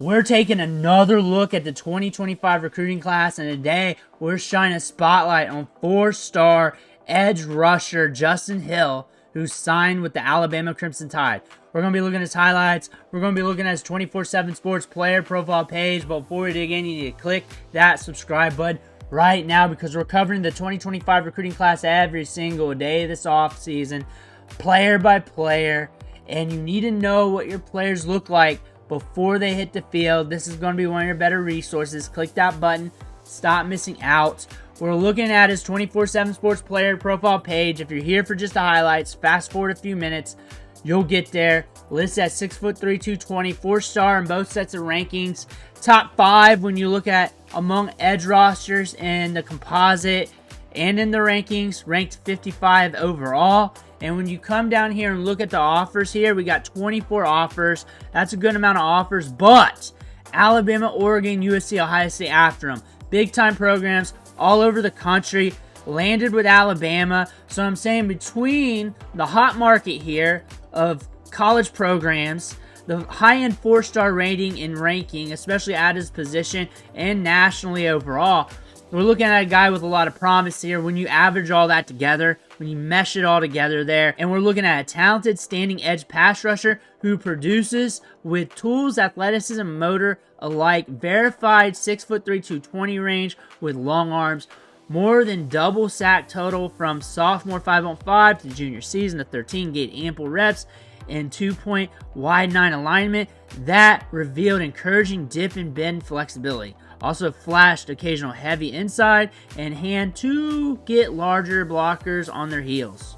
We're taking another look at the 2025 recruiting class, and today we're shining a spotlight on 4-star edge rusher Justin Hill, who signed with the Alabama Crimson Tide. We're going to be looking at his highlights. We're going to be looking at his 24/7 Sports player profile page. But before we dig in, you need to click that subscribe button right now, because we're covering the 2025 recruiting class every single day this offseason, player by player, and you need to know what your players look like before they hit the field. This is going to be one of your better resources. Click that button. Stop missing out. We're looking at his 24/7 Sports player profile page. If you're here for just the highlights, fast forward a few minutes, you'll get there. Listed at 6'3", 220, 4-star in both sets of rankings. Top 5 when you look at among edge rosters in the composite and in the rankings. Ranked 55 overall. And when you come down here and look at the offers here, we got 24 offers. That's a good amount of offers, but Alabama, Oregon, USC, Ohio State after them. Big-time programs all over the country. Landed with Alabama. So I'm saying between the hot market here of college programs, the high-end 4-star rating and ranking, especially at his position and nationally overall, we're looking at a guy with a lot of promise here. When you average all that together, when you mesh it all together there, and we're looking at a talented standing edge pass rusher who produces with tools, athleticism, motor alike. Verified 6'3", 220 range with long arms. More than double sack total from sophomore 5-on-5 to junior season to 13. Gained ample reps and 2-point wide 9 alignment. That revealed encouraging dip and bend flexibility. Also flashed occasional heavy inside and hand to get larger blockers on their heels.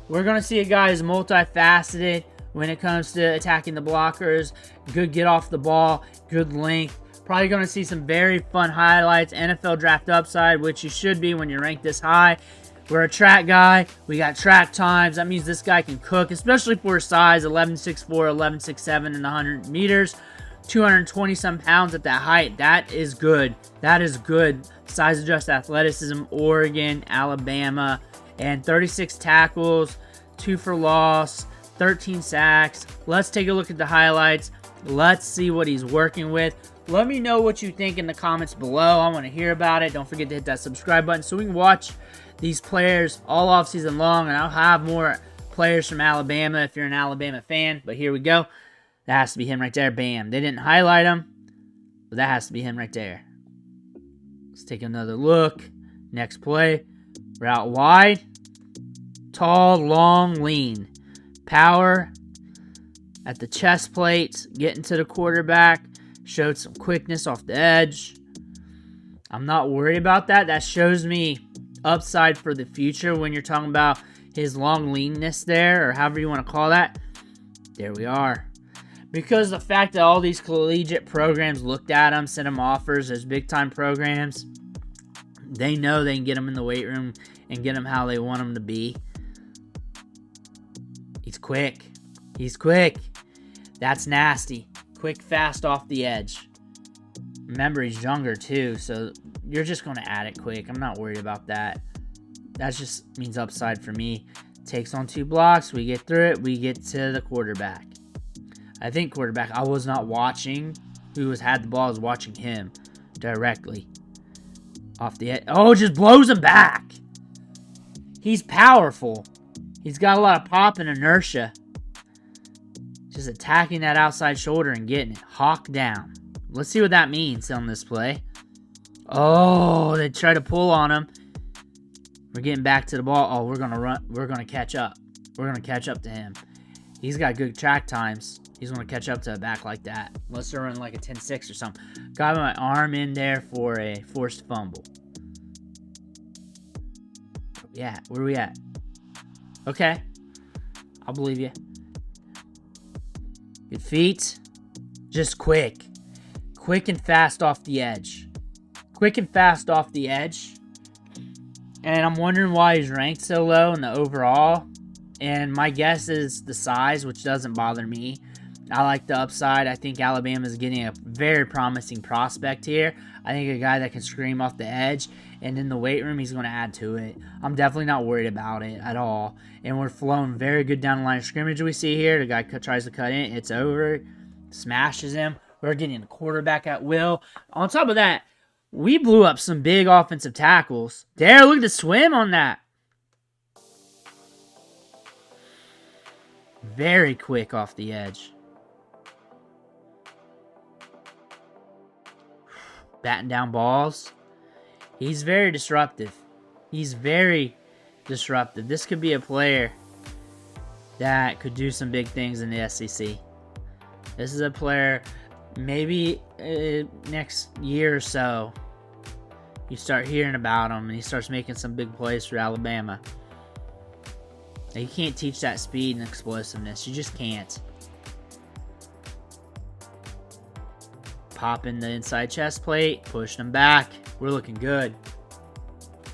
We're going to see a guy who's multifaceted when it comes to attacking the blockers. Good get off the ball, good length. Probably going to see some very fun highlights. NFL draft upside, which you should be when you're ranked this high. We're a track guy. We got track times. That means this guy can cook, especially for his size, 11'6'4", 11'6'7" in the 100 meters. 220-some pounds at that height. That is good. That is good. Size adjusted athleticism, Oregon, Alabama, and 36 tackles, 2 for loss, 13 sacks. Let's take a look at the highlights. Let's see what he's working with. Let me know what you think in the comments below. I want to hear about it. Don't forget to hit that subscribe button so we can watch these players all offseason long, and I'll have more players from Alabama if you're an Alabama fan. But here we go. That has to be him right there. Bam. They didn't highlight him, but that has to be him right there. Let's take another look. Next play. Route wide. Tall, long, lean. Power at the chest plates. Getting to the quarterback. Showed some quickness off the edge. I'm not worried about that. That shows me upside for the future when you're talking about his long leanness there, or however you want to call that. There we are. Because the fact that all these collegiate programs looked at him, sent him offers as big-time programs, they know they can get him in the weight room and get him how they want him to be. He's quick. He's quick. That's nasty. Quick, fast off the edge. Remember, he's younger too, so you're just going to add it quick. I'm not worried about that. That just means upside for me. Takes on 2 blocks. We get through it. We get to the quarterback. I think quarterback, I was not watching who had the ball. I was watching him directly. Off the edge. Oh, just blows him back. He's powerful. He's got a lot of pop and inertia. Just attacking that outside shoulder and getting it. Hawk down. Let's see what that means on this play. Oh, they try to pull on him. We're getting back to the ball. Oh, we're going to run. We're going to catch up. We're going to catch up to him. He's got good track times. He's going to catch up to a back like that. Unless they're running like a 10-6 or something. Got my arm in there for a forced fumble. Yeah, where are we at? Okay. I'll believe you. Good feet. Just quick. Quick and fast off the edge. Quick and fast off the edge. And I'm wondering why he's ranked so low in the overall. And my guess is the size, which doesn't bother me. I like the upside. I think Alabama's getting a very promising prospect here. I think a guy that can scream off the edge. And in the weight room, he's going to add to it. I'm definitely not worried about it at all. And we're flowing very good down the line of scrimmage we see here. The guy tries to cut in. It's over. Smashes him. We're getting the quarterback at will. On top of that, we blew up some big offensive tackles. There, look at the swim on that. Very quick off the edge. Batting down balls. He's very disruptive. He's very disruptive. This could be a player that could do some big things in the SEC. This is a player, maybe next year or so, you start hearing about him and he starts making some big plays for Alabama. Now, you can't teach that speed and explosiveness. You just can't. Popping the inside chest plate, pushing him back. We're looking good.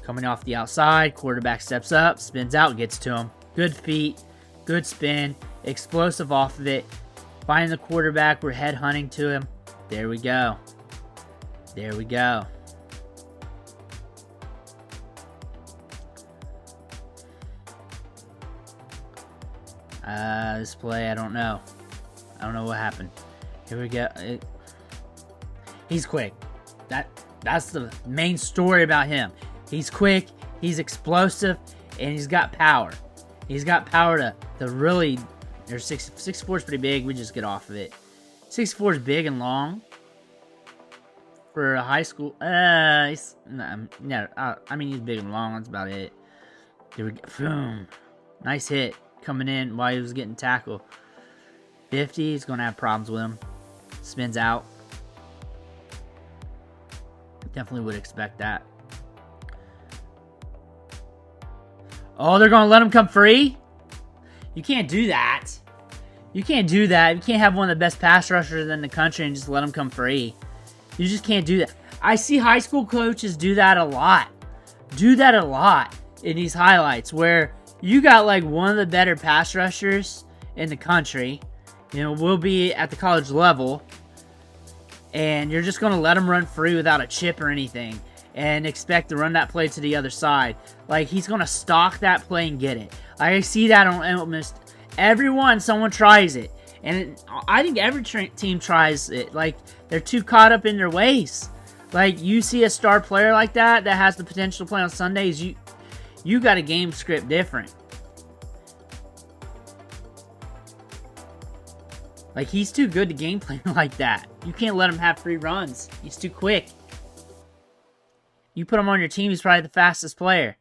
Coming off the outside, quarterback steps up, spins out, gets to him. Good feet, good spin, explosive off of it. Finding the quarterback, we're head hunting to him. There we go. There we go. This play, I don't know. I don't know what happened. Here we go. He's quick. That's the main story about him. He's quick, he's explosive, and he's got power. He's got power to really... There's 6'4" is pretty big. We just get off of it. 6'4" is big and long for a high school. I mean, he's big and long. That's about it. There we go. Boom. Nice hit coming in while he was getting tackled. 50. He's going to have problems with him. Spins out. Definitely would expect that. Oh, they're going to let him come free? You can't do that. You can't do that. You can't have one of the best pass rushers in the country and just let him come free. You just can't do that. I see high school coaches do that a lot. Do that a lot in these highlights where you got like one of the better pass rushers in the country. You know, will be at the college level. And you're just going to let him run free without a chip or anything. And expect to run that play to the other side. Like, he's going to stalk that play and get it. I see that on almost everyone. Someone tries it. And I think every team tries it. Like, they're too caught up in their ways. Like, you see a star player like that has the potential to play on Sundays, you got a game script different. Like, he's too good to game plan like that. You can't let him have free runs. He's too quick. You put him on your team, he's probably the fastest player.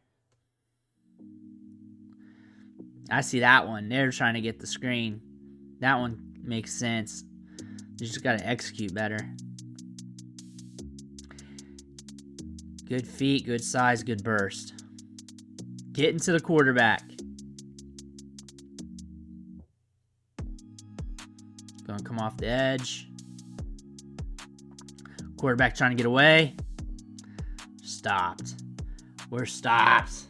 I see that one. They're trying to get the screen. That one makes sense. You just got to execute better. Good feet, good size, good burst. Getting to the quarterback. Going to come off the edge. Quarterback trying to get away. Stopped. We're stopped.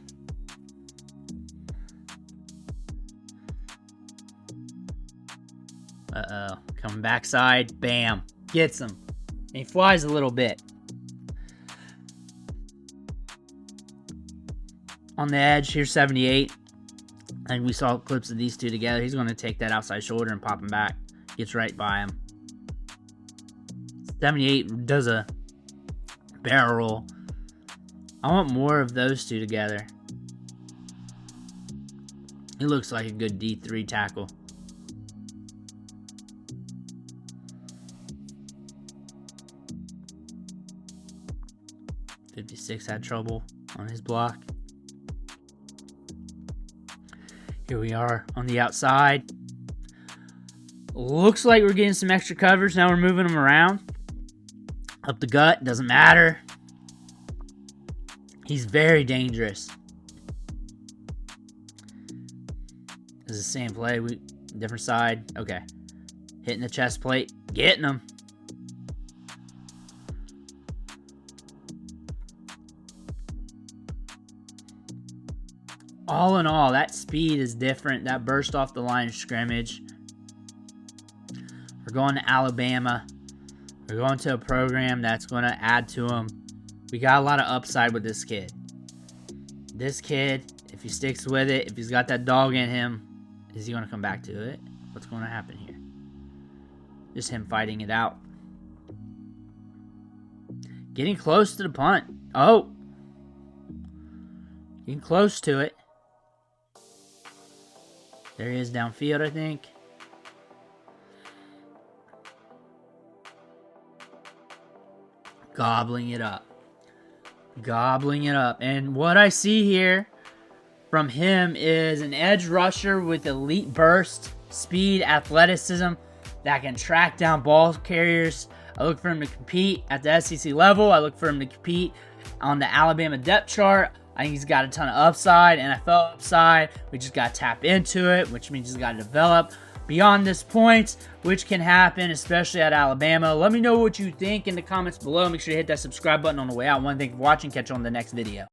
Uh-oh. Coming backside. Bam. Gets him. And he flies a little bit. On the edge, here's 78. And we saw clips of these two together. He's going to take that outside shoulder and pop him back. Gets right by him. 78 does a barrel roll. I want more of those two together. He looks like a good D3 tackle. .56 had trouble on his block. Here we are on the outside. Looks like we're getting some extra coverage. Now we're moving them around. Up the gut, doesn't matter. He's very dangerous. This is the same play. Different side. Okay. Hitting the chest plate. Getting him. All in all, that speed is different. That burst off the line of scrimmage. We're going to Alabama. We're going to a program that's going to add to him. We got a lot of upside with this kid. This kid, if he sticks with it, if he's got that dog in him, is he going to come back to it? What's going to happen here? Just him fighting it out. Getting close to the punt. Oh. Getting close to it. There he is downfield, I think. Gobbling it up. Gobbling it up. And what I see here from him is an edge rusher with elite burst, speed, athleticism that can track down ball carriers. I look for him to compete at the SEC level. I look for him to compete on the Alabama depth chart. I think he's got a ton of upside, NFL upside. We just got to tap into it, which means he's got to develop beyond this point, which can happen, especially at Alabama. Let me know what you think in the comments below. Make sure to hit that subscribe button on the way out. One, thank you for watching. Catch you on the next video.